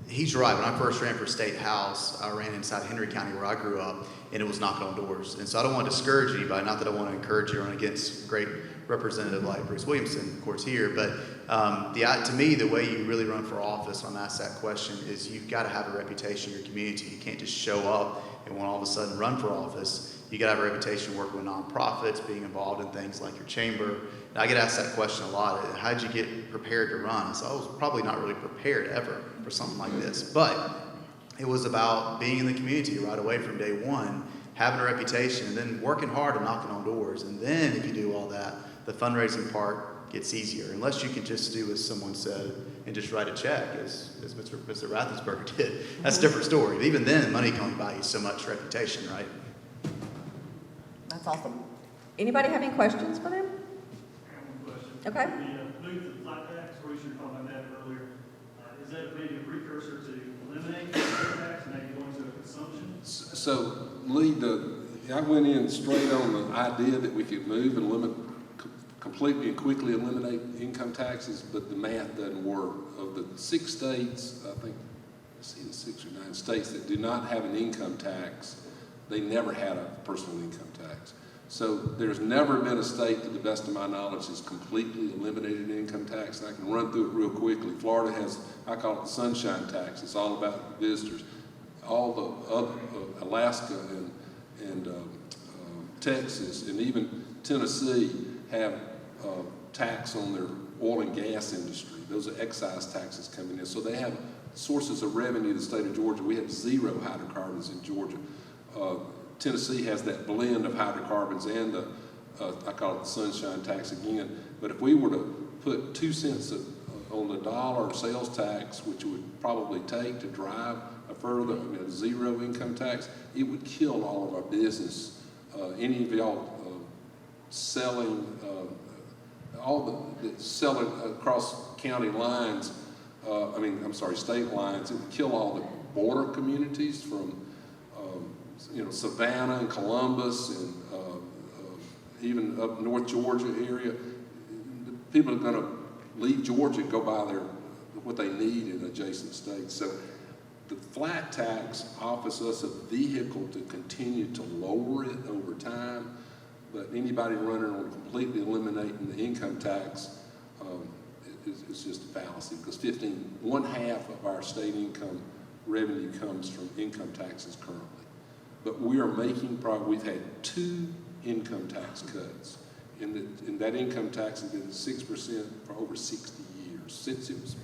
he's right. When I first ran for state house, I ran inside Henry County where I grew up, and it was knocking on doors. And so I don't want to discourage anybody, not that I want to encourage you or run against great representative like Bruce Williamson, of course, here, but to me, the way you really run for office, when I'm asked that question, is you've got to have a reputation in your community. You can't just show up and want all of a sudden run for office. You got to have a reputation working with nonprofits, being involved in things like your chamber. And I get asked that question a lot. How did you get prepared to run? So I was probably not really prepared ever for something like this. But it was about being in the community right away from day one, having a reputation, and then working hard and knocking on doors. And then if you do all that, the fundraising part gets easier. Unless you can just do as someone said and just write a check, as Mr. Rathensberger did. That's a different story. But even then, money can only buy you so much reputation, right? That's awesome. Anybody have any questions for them? Okay. The booth and flat tax, Bruce, you were talking about that earlier. Is that maybe a precursor to eliminating the tax and maybe going to a consumption? So, Lee, I went in straight on the idea that we could move and completely and quickly eliminate income taxes, but the math doesn't work. Of the 6 states, I think, let's see, the 6 or 9 states that do not have an income tax, they never had a personal income tax. So there's never been a state, to the best of my knowledge, that's completely eliminated income tax. And I can run through it real quickly. Florida has, I call it the sunshine tax. It's all about visitors. All the other, Alaska and Texas and even Tennessee have tax on their oil and gas industry. Those are excise taxes coming in. So they have sources of revenue. The state of Georgia, we have 0 hydrocarbons in Georgia. Tennessee has that blend of hydrocarbons and the, I call it the sunshine tax again. But if we were to put 2 cents on the dollar sales tax, which it would probably take to drive a 0 income tax, it would kill all of our business. Any of y'all selling, selling across county lines, state lines, it would kill all the border communities from Savannah and Columbus and even up North Georgia area. People are going to leave Georgia and go buy what they need in adjacent states. So the flat tax offers us a vehicle to continue to lower it over time, but anybody running on completely eliminating the income tax is just a fallacy, because 1/2 of our state income revenue comes from income taxes currently. But we are making progress. We've had 2 income tax cuts. And that income tax has been at 6% for over 60 years, since its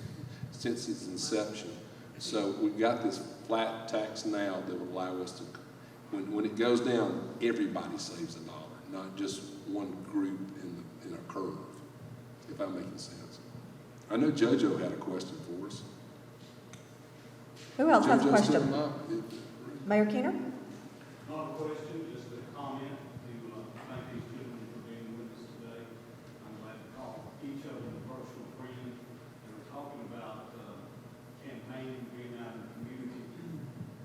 inception. So we've got this flat tax now that will allow us to, when it goes down, everybody saves $1, not just one group in a curve, if I'm making sense. I know JoJo had a question for us. Who else has a JoJo's question? still up. Mayor Keener? Not a question, just a comment to thank these gentlemen for being with us today. I'm glad to call each of them a personal friend. They were talking about campaigning, being out in the community.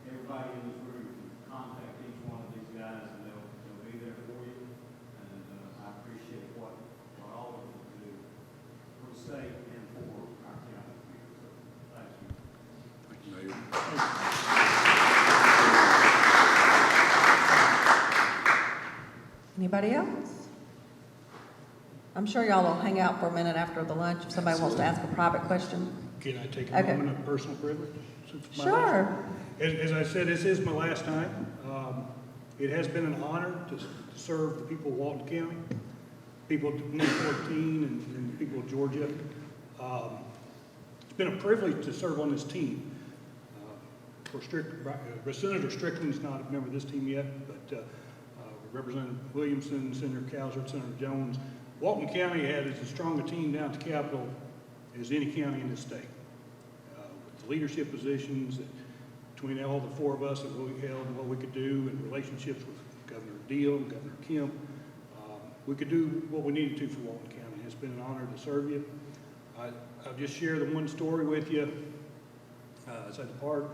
Everybody in this room can contact each one of these guys and they'll be there for you. And I appreciate what all of them do for the state and for our county. So, thank you. Thank you, Mayor. Anybody else? I'm sure y'all will hang out for a minute after the lunch if somebody wants to ask a private question. Can I take a Okay. moment of personal privilege? Since it's my Sure. last- As I said, this is my last time. It has been an honor to serve the people of Walton County, people of 14 and people of Georgia. It's been a privilege to serve on this team. Senator Strickland's not a member of this team yet, but Representative Williamson, Senator Cowsert, Senator Jones. Walton County had as strong a team down at the Capitol as any county in the state. With the leadership positions, between all the four of us that we held and what we could do, and relationships with Governor Deal and Governor Kemp, we could do what we needed to for Walton County. It's been an honor to serve you. I'll just share the one story with you. As I depart,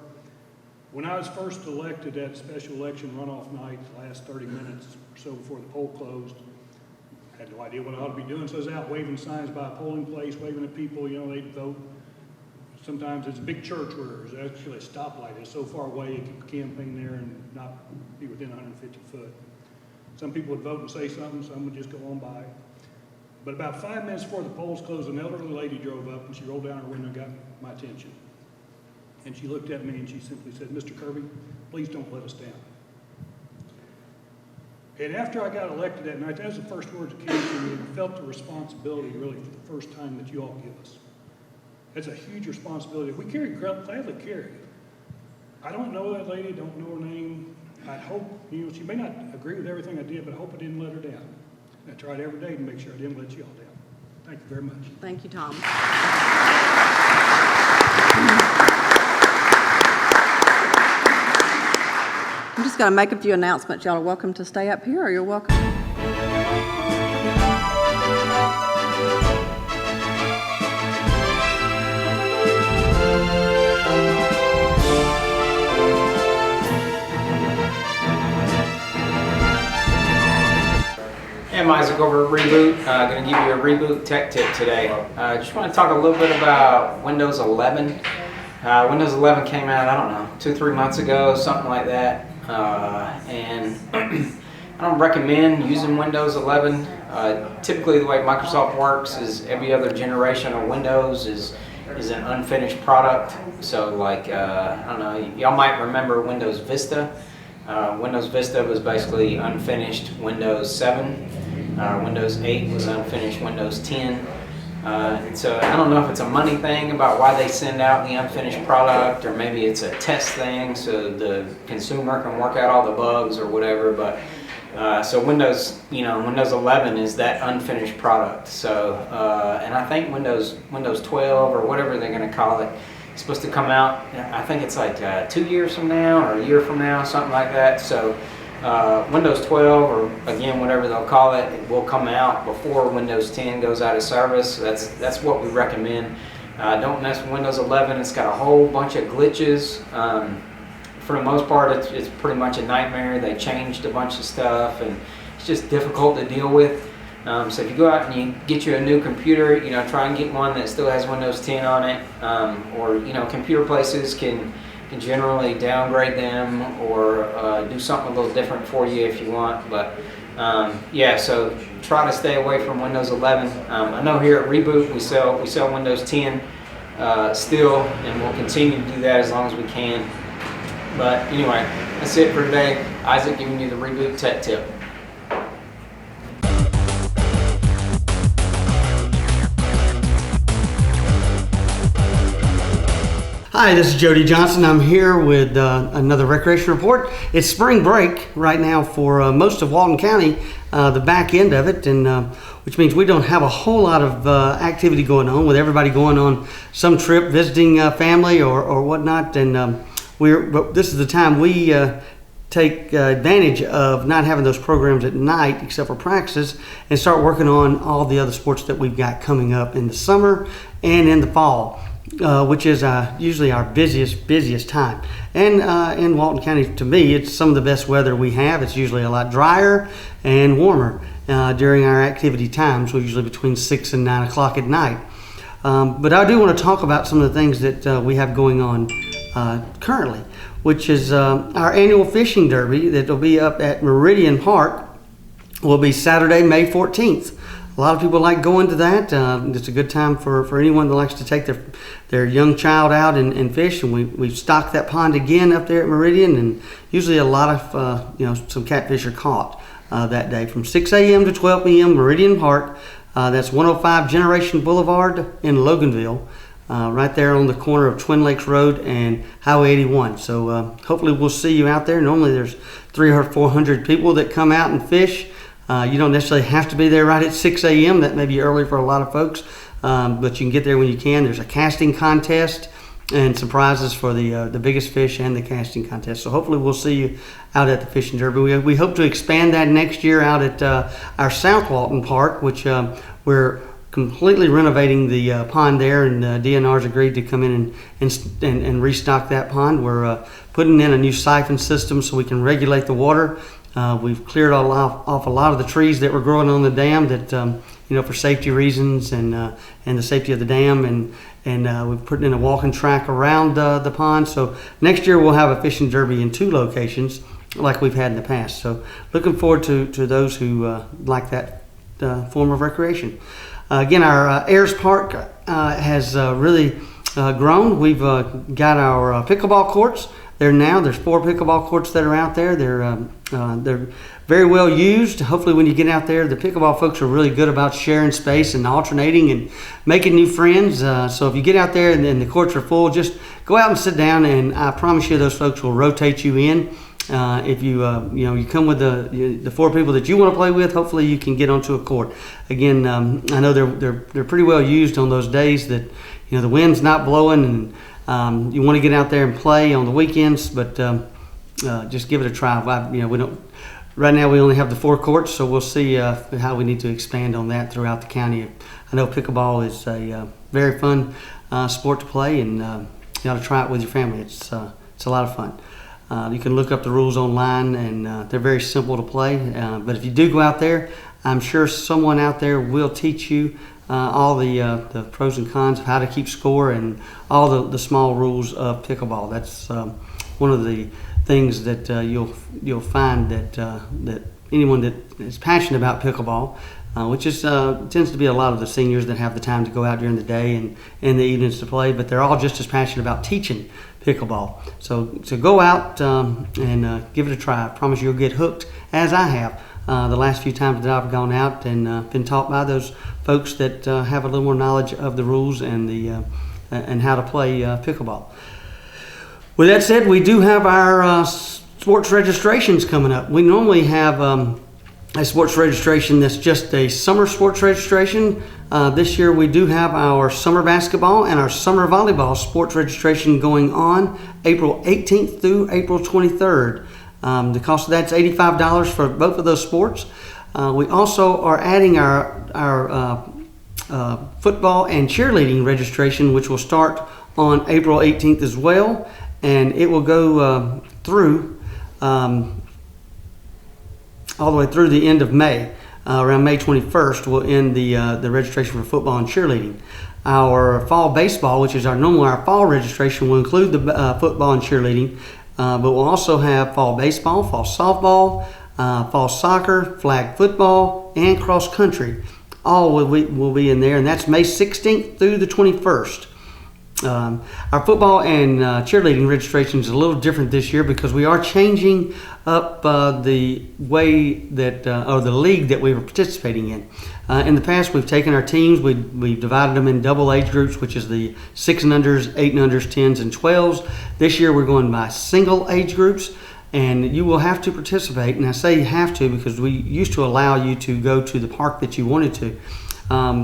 when I was first elected at special election runoff night, the last 30 minutes or so before the poll closed, I had no idea what I ought to be doing, so I was out waving signs by a polling place, waving at people, you know, they'd vote. Sometimes it's a big church where there's actually a stoplight. It's so far away you could campaign there and not be within 150 foot. Some people would vote and say something, some would just go on by. But about 5 minutes before the polls closed, an elderly lady drove up and she rolled down her window and got my attention. And she looked at me and she simply said, "Mr. Kirby, please don't let us down." And after I got elected that night, that was the first words that came to me, and I felt the responsibility really for the first time that you all give us. That's a huge responsibility. We gladly carry. I don't know that lady, don't know her name. I hope, you know, she may not agree with everything I did, but I hope I didn't let her down. I tried every day to make sure I didn't let you all down. Thank you very much. Thank you, Tom. I'm just going to make a few announcements. Y'all are welcome to stay up here, or you're welcome. Hey, I'm Isaac over at Reboot. Going to give you a Reboot tech tip today. Just want to talk a little bit about Windows 11. Windows 11 came out, I don't know, 2-3 months ago, something like that. And I don't recommend using Windows 11. Typically the way Microsoft works is every other generation of Windows is an unfinished product. So like, I don't know, y'all might remember Windows Vista. Windows Vista was basically unfinished Windows 7. Windows 8 was unfinished Windows 10. And so I don't know if it's a money thing about why they send out the unfinished product, or maybe it's a test thing so the consumer can work out all the bugs or whatever. But so Windows 11 is that unfinished product. So and I think Windows 12 or whatever they're going to call it, it's supposed to come out. I think it's like 2 years from now or a year from now, something like that. So Windows 12, or again whatever they'll call it, will come out before Windows 10 goes out of service. That's what we recommend. Don't mess with Windows 11. It's got a whole bunch of glitches. For the most part, it's pretty much a nightmare. They changed a bunch of stuff, and it's just difficult to deal with. So if you go out and you get you a new computer, try and get one that still has Windows 10 on it, or computer places can generally downgrade them or do something a little different for you if you want. But yeah, so try to stay away from Windows 11. I know here at Reboot we sell Windows 10 still, and we'll continue to do that as long as we can. But anyway, that's it for today. Isaac giving you the Reboot tech tip. Hi, this is Jody Johnson. I'm here with another recreation report. It's spring break right now for most of Walton County, the back end of it, and which means we don't have a whole lot of activity going on, with everybody going on some trip, visiting family or whatnot. And but this is the time we take advantage of not having those programs at night except for practices, and start working on all the other sports that we've got coming up in the summer and in the fall. Which is usually our busiest time. And in Walton County, to me, it's some of the best weather we have. It's usually a lot drier and warmer during our activity times, so usually between 6 and 9 o'clock at night. But I do want to talk about some of the things that we have going on currently, which is our annual fishing derby that will be up at Meridian Park. Will be Saturday, May 14th. A lot of people like going to that. It's a good time for anyone that likes to take their young child out and fish. And we've stocked that pond again up there at Meridian, and usually a lot of some catfish are caught that day from 6 a.m. to 12 p.m. Meridian Park. That's 105 Generation Boulevard in Loganville. right there on the corner of Twin Lakes Road and Highway 81. So hopefully we'll see you out there. Normally there's 300 or 400 people that come out and fish. You don't necessarily have to be there right at 6 a.m. That may be early for a lot of folks, but you can get there when you can. There's a casting contest and some prizes for the biggest fish and the casting contest. So hopefully we'll see you out at the Fishing Derby. We hope to expand that next year out at our South Walton Park, which we're completely renovating the pond there, and DNR's agreed to come in and restock that pond. We're putting in a new siphon system so we can regulate the water. We've cleared off a lot of the trees that were growing on the dam that for safety reasons and the safety of the dam, and we've put in a walking track around the pond. So next year we'll have a fishing derby in 2 locations like we've had in the past. So looking forward to those who like that form of recreation. Again, our Ayers Park has really grown. We've got our pickleball courts there now. There's 4 pickleball courts that are out there. They're very well used. Hopefully when you get out there, the pickleball folks are really good about sharing space and alternating and making new friends. So if you get out there and then the courts are full, just go out and sit down, and I promise you those folks will rotate you in. If you come with the 4 people that you want to play with, hopefully you can get onto a court. Again, I know they're pretty well used on those days that the wind's not blowing and you want to get out there and play on the weekends, but just give it a try. We don't. Right now we only have the 4 courts, so we'll see how we need to expand on that throughout the county. I know pickleball is a very fun sport to play, and you ought to try it with your family. It's a lot of fun. You can look up the rules online, and they're very simple to play. But if you do go out there, I'm sure someone out there will teach you all the pros and cons of how to keep score and all the small rules of pickleball. That's one of the things that you'll find that anyone that is passionate about pickleball, which is tends to be a lot of the seniors that have the time to go out during the day and in the evenings to play, but they're all just as passionate about teaching pickleball. So go out and give it a try. I promise you'll get hooked, as I have the last few times that I've gone out and been taught by those folks that have a little more knowledge of the rules and and how to play pickleball. With that said, we do have our sports registrations coming up. We normally have a sports registration that's just a summer sports registration. This year we do have our summer basketball and our summer volleyball sports registration going on April 18th through April 23rd. The cost of that's $85 for both of those sports. We also are adding our football and cheerleading registration, which will start on April 18th as well, and it will go through all the way through the end of May. Around May 21st, we'll end the registration for football and cheerleading. Our fall baseball, which is our fall registration, will include the football and cheerleading, but we'll also have fall baseball, fall softball, fall soccer, flag football, and cross country. All will be in there, and that's May 16th through the 21st. Our football and cheerleading registration is a little different this year because we are changing up the way that, or the league that we were participating in. In the past, we've taken our teams, we've divided them in double age groups, which is the 6 and unders, 8 and unders, 10s, and 12s. This year, we're going by single age groups, and you will have to participate. And I say you have to because we used to allow you to go to the park that you wanted to.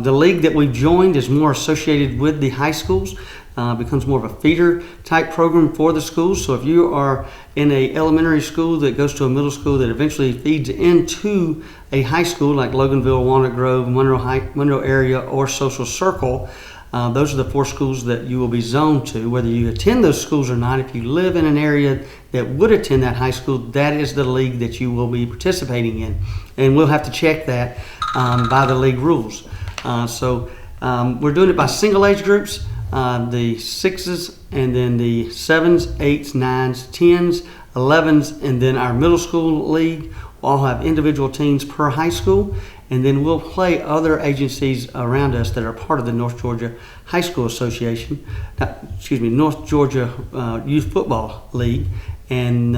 The league that we've joined is more associated with the high schools. Becomes more of a feeder type program for the schools. So if you are in a elementary school that goes to a middle school that eventually feeds into a high school like Loganville, Walnut Grove, Monroe area, or Social Circle, those are the 4 schools that you will be zoned to. Whether you attend those schools or not, if you live in an area that would attend that high school, that is the league that you will be participating in. And we'll have to check that by the league rules. So we're doing it by single age groups. The 6s, and then the 7s, 8s, 9s, 10s, 11s, and then our middle school league will all have individual teams per high school, and then we'll play other agencies around us that are part of the North Georgia High School Association, North Georgia Youth Football League, and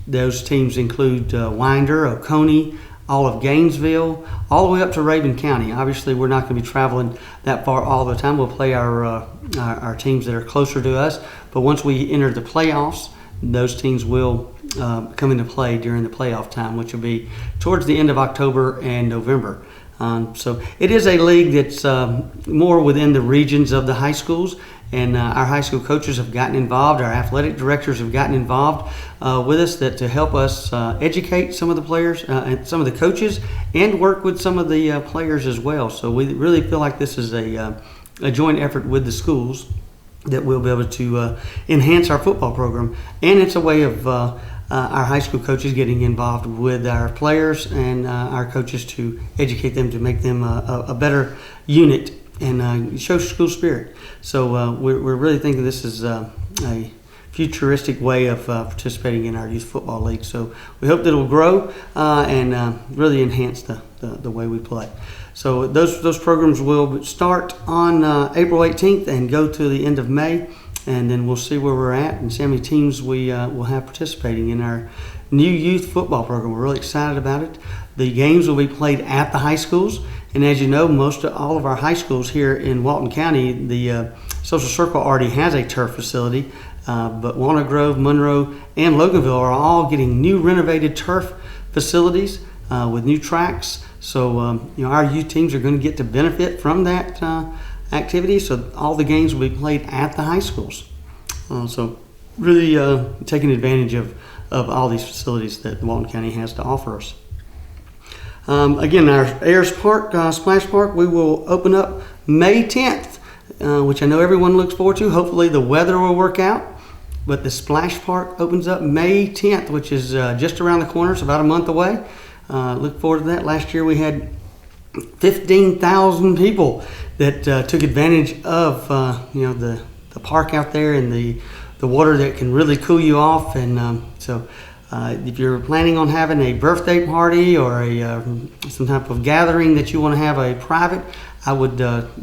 those teams include Winder, Oconee, all of Gainesville, all the way up to Rabun County. Obviously, we're not going to be traveling that far all the time. We'll play our teams that are closer to us. But once we enter the playoffs, those teams will come into play during the playoff time, which will be towards the end of October and November. So it is a league that's more within the regions of the high schools, and our high school coaches have gotten involved, our athletic directors have gotten involved with us to help us educate some of the players and some of the coaches, and work with some of the players as well. So we really feel like this is a joint effort with the schools that we'll be able to enhance our football program, and it's a way of our high school coaches getting involved with our players and our coaches to educate them, to make them a better unit and show school spirit. So we're really thinking this is a futuristic way of participating in our youth football league. So we hope that it will grow and really enhance the way we play. So those programs will start on April 18th and go to the end of May. And then we'll see where we're at and see how many teams we will have participating in our new youth football program. We're really excited about it. The games will be played at the high schools. And as you know, all of our high schools here in Walton County, the Social Circle already has a turf facility. But Walnut Grove, Monroe, and Loganville are all getting new renovated turf facilities with new tracks. So our youth teams are going to get to benefit from that activity. So all the games will be played at the high schools. So really taking advantage of all these facilities that Walton County has to offer us. Again, our Ayers Park, Splash Park, we will open up May 10th, which I know everyone looks forward to. Hopefully the weather will work out. But the Splash Park opens up May 10th, which is just around the corner. It's about a month away. Look forward to that. Last year we had 15,000 people that took advantage of the park out there and the water that can really cool you off. And so if you're planning on having a birthday party or some type of gathering that you want to have a private, I would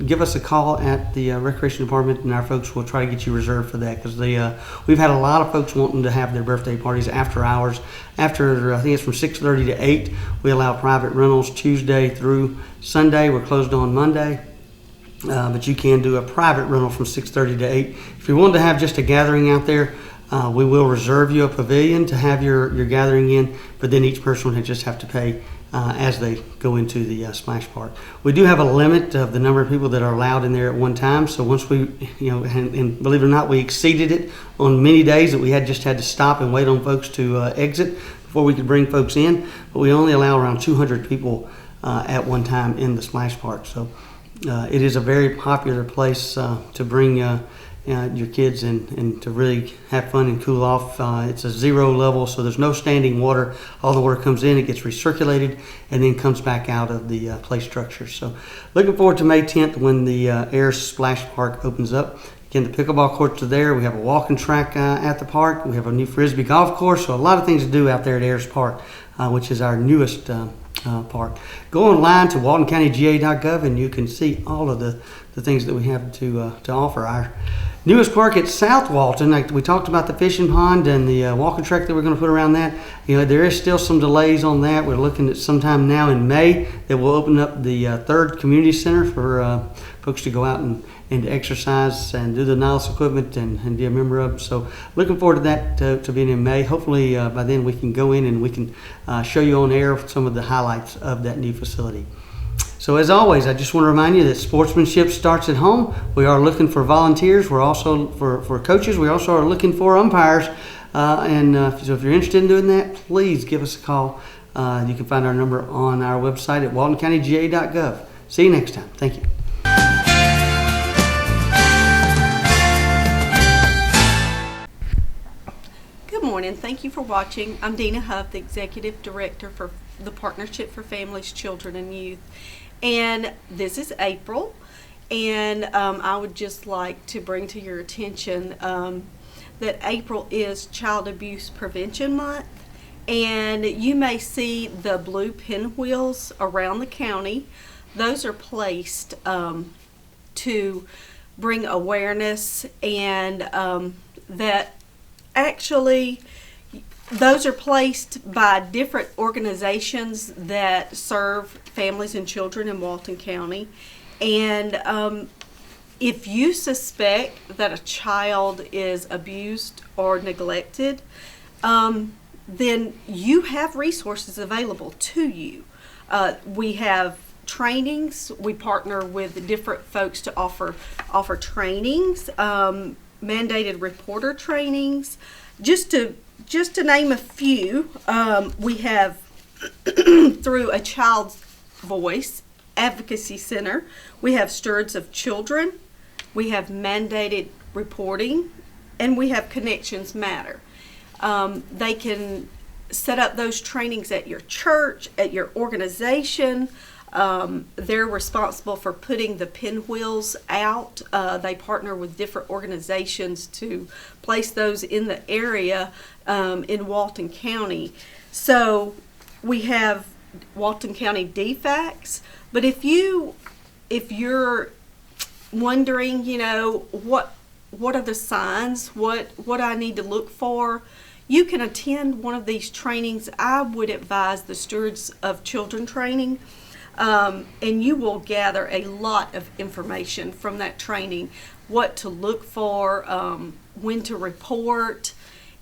give us a call at the Recreation Department, and our folks will try to get you reserved for that, because we've had a lot of folks wanting to have their birthday parties after hours. After, I think it's from 6:30 to 8, we allow private rentals Tuesday through Sunday. We're closed on Monday. But you can do a private rental from 6:30 to 8. If you want to have just a gathering out there, we will reserve you a pavilion to have your gathering in, but then each person would just have to pay as they go into the Splash Park. We do have a limit of the number of people that are allowed in there at one time. So once we, and believe it or not, we exceeded it on many days that we had to stop and wait on folks to exit before we could bring folks in. But we only allow around 200 people at one time in the Splash Park. So it is a very popular place to bring your kids and to really have fun and cool off. It's a zero level, so there's no standing water. All the water comes in, it gets recirculated, and then comes back out of the play structure. So looking forward to May 10th when the Ayers Splash Park opens up. Again, the pickleball courts are there. We have a walking track at the park. We have a new Frisbee golf course. So a lot of things to do out there at Ayers Park, which is our newest park. Go online to waltoncountyga.gov and you can see all of the things that we have to offer. Our newest park at South Walton, like we talked about the fishing pond and the walking track that we're going to put around that. There is still some delays on that. We're looking at sometime now in May that we'll open up the third community center for folks to go out and exercise and do the Niles equipment and be a member of. So looking forward to that to being in May. Hopefully by then we can go in and we can show you on air some of the highlights of that new facility. So as always, I just want to remind you that sportsmanship starts at home. We are looking for volunteers. We're also for coaches. We also are looking for umpires. So if you're interested in doing that, please give us a call. You can find our number on our website at waltoncountyga.gov. See you next time. Thank you. Good morning. Thank you for watching. I'm Dina Huff, the Executive Director for the Partnership for Families, Children, and Youth. And this is April. And I would just like to bring to your attention that April is Child Abuse Prevention Month. And you may see the blue pinwheels around the county. Those are placed to bring awareness and that actually those are placed by different organizations that serve families and children in Walton County. And if you suspect that a child is abused or neglected, then you have resources available to you. We have trainings. We partner with different folks to offer trainings, mandated reporter trainings. Just to name a few, we have through A Child's Voice Advocacy Center, we have Stewards of Children, we have mandated reporting, and we have Connections Matter. They can set up those trainings at your church, at your organization. They're responsible for putting the pinwheels out. They partner with different organizations to place those in the area in Walton County. So we have Walton County DFACs, but if you're wondering, what are the signs, what I need to look for, you can attend one of these trainings. I would advise the Stewards of Children training, and you will gather a lot of information from that training, what to look for, when to report,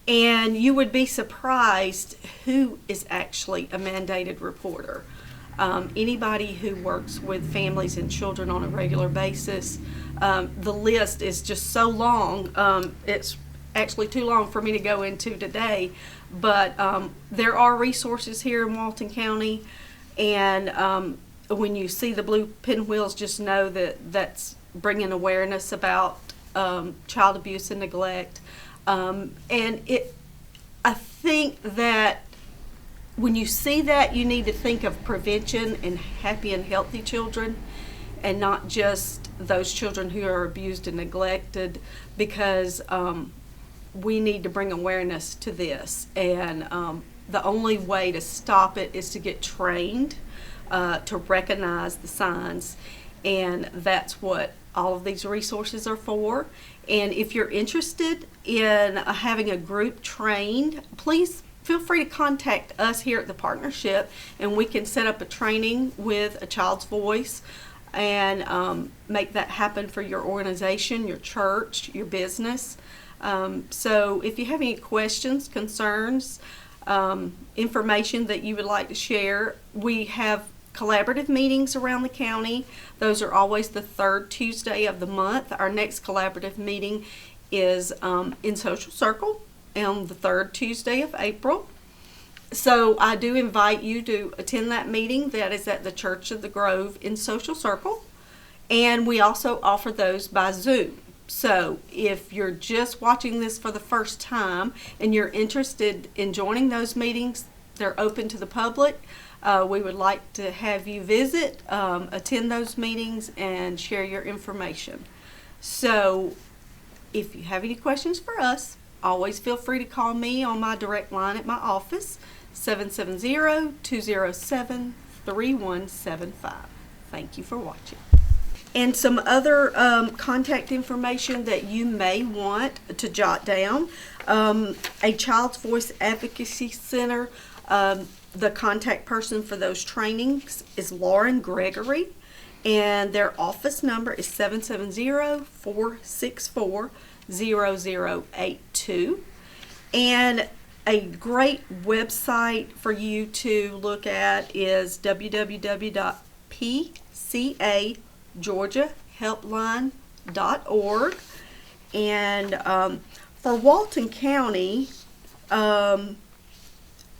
and you would be surprised who is actually a mandated reporter. Anybody who works with families and children on a regular basis, the list is just so long. It's actually too long for me to go into today, but there are resources here in Walton County, and when you see the blue pinwheels, just know that that's bringing awareness about child abuse and neglect. I think that when you see that, you need to think of prevention and happy and healthy children, and not just those children who are abused and neglected, because we need to bring awareness to this. And the only way to stop it is to get trained to recognize the signs, and that's what all of these resources are for. And if you're interested in having a group trained, please feel free to contact us here at the partnership, and we can set up a training with A Child's Voice and make that happen for your organization, your church, your business. So if you have any questions, concerns, information that you would like to share, we have collaborative meetings around the county. Those are always the third Tuesday of the month. Our next collaborative meeting is in Social Circle on the third Tuesday of April. So I do invite you to attend that meeting. That is at the Church of the Grove in Social Circle. And we also offer those by Zoom. So if you're just watching this for the first time and you're interested in joining those meetings, they're open to the public. We would like to have you visit, attend those meetings, and share your information. So if you have any questions for us, always feel free to call me on my direct line at my office, 770-207-3175. Thank you for watching. And some other contact information that you may want to jot down. A Child's Voice Advocacy Center, the contact person for those trainings is Lauren Gregory, and their office number is 770-464-0082. And a great website for you to look at is www.pcageorgiahelpline.org. And for Walton County,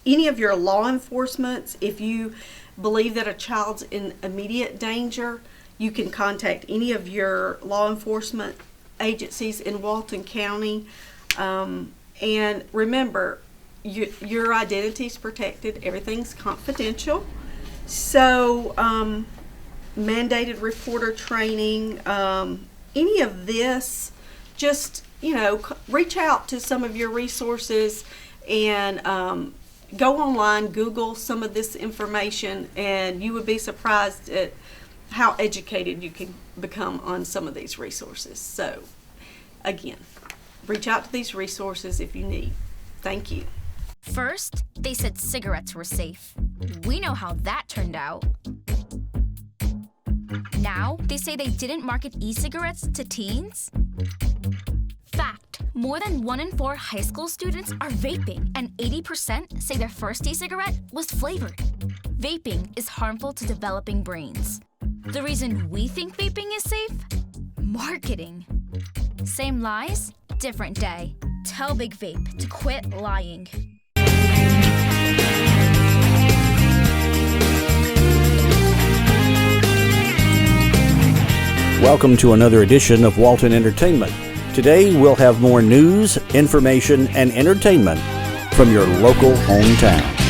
any of your law enforcement, if you believe that a child's in immediate danger, you can contact any of your law enforcement agencies in Walton County. And remember, your identity is protected. Everything's confidential. So mandated reporter training, any of this, just, reach out to some of your resources and go online, Google some of this information, and you would be surprised at how educated you can become on some of these resources. So, again, reach out to these resources if you need. Thank you. First, they said cigarettes were safe. We know how that turned out. Now, they say they didn't market e-cigarettes to teens? Fact, more than 1 in 4 high school students are vaping, and 80% say their first e-cigarette was flavored. Vaping is harmful to developing brains. The reason we think vaping is safe? Marketing. Same lies, different day. Tell Big Vape to quit lying. Welcome to another edition of Walton Entertainment. Today we'll have more news, information, and entertainment from your local hometown.